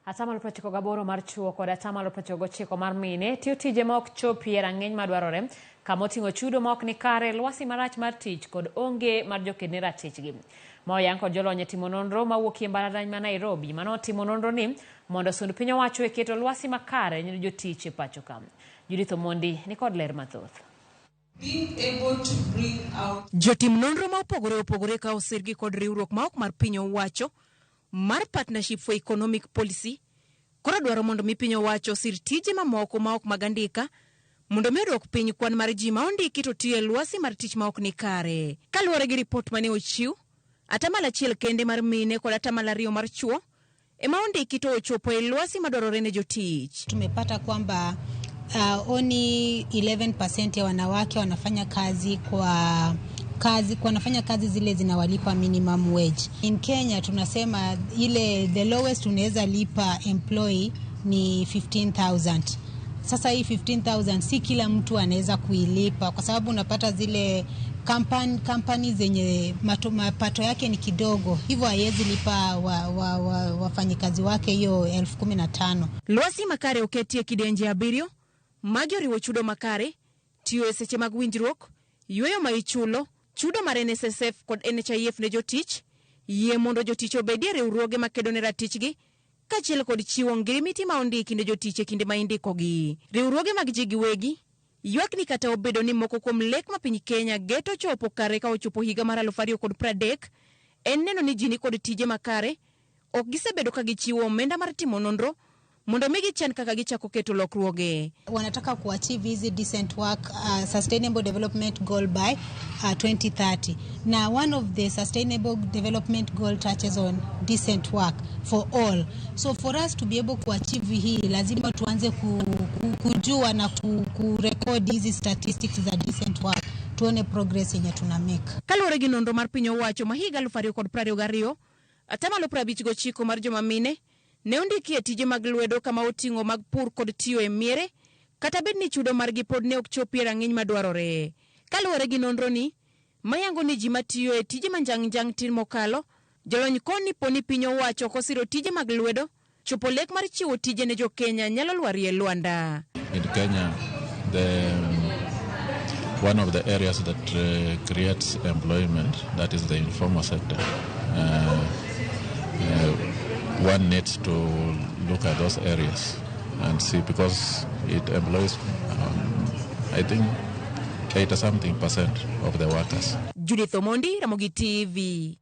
Atamalo 98 mar chuo kod atamalo 99 mar mine tiyo tije ma ok chopie rang'iny madwarore kama oting'o chudo ma ok ni kare, lwasi marach mar tich kod onge mar jokene ratichgi. Moyang kod jolony timo nonro mawuok e mbalariany ma Nairobi manotimo nonro ni mondo sund piny owacho e keto lwasi makare ne jotich e pacho ka. Judith Omondi ni kod ler mathoth. Jotim nonro ma opogore ka osirgi kod riwruok ma ok mar piny owacho mar Partnership for Economic Policy koro dwaro mondo mi piny owacho sir tije mamoko ma ok magandika mondo mi odwok piny kwan mar ji ma ondiki to tiyo e lwasi mar tich ma ok ni kare. Kaluwore gi ripot mane ochiw, atamalo 1 kende mar mine kod atamalo 2 mar chuo ema ondiki to ochopo e lwasi madwarore ne jotich. Tumepata kwamba only 11% ya wanawake wanafanya kazi wanafanya kazi zile zinawalipa minimum wage. In Kenya tunasema ile the lowest unaweza lipa employee ni 15,000. Sasa hii 15,000 si kila mtu anaweza kuilipa kwa sababu unapata zile company zenye mapato yake ni kidogo, hivyo haiwezi lipa wafanyikazi wake hiyo 15,000. Lwasi makare oketie kidenje abirio majoriwo chudo makare, tiyo e seche mag winjruok, yweyo ma ichulo, chudo mar NSSF kod NHIF ne jotich, yie mondo jotich obedie riwruoge makedo ne ratichgi, kaachiel kod chiwo ngirimiti ma ondiki ne jotich e kinde ma indikogi. Riwruoge mag ji giwegi ywak ni kata obedo ni moko kuom lek ma piny Kenya geto chopo kare ka ochopo higa mar 2030 en neno ni ji ni kod tije makare, ok gisebedo ka gichiwo omenda mar timo nonro mondo migi chan kaka gichako keto lokruoge. Wanataka kuachieve hizi decent work sustainable development goal by 2030. Now one of the sustainable development goal touches on decent work for all. So for us to be able to achieve hii lazima tuanze kujua na kurecord hizi statistics za decent work, tuone progress yenye tuna make. Kaluwore gi nonro mar piny owacho ma higa 2022, atamalo 59 mar joma mine ne ondiki e tije mag lwedo kama oting'o mag pur kod tiyo e miere, kata bed ni chudo margi pod ne ok chopie rang'iny madwarore. Kaluwore gi nonro ni mayango ni ji matiyo e tije manjang' tin mokalo, jolony koni poni piny owacho kosiro tije mag lwedo, chopo lek mar chiwo tije ne jo Kenya nyalo lwarie Luanda. In Kenya, one of the areas that creates employment, that is the informal sector. One needs to look at those areas and see, because it employs, I think, 80-something% of the workers. Judith Omondi, Ramogi TV.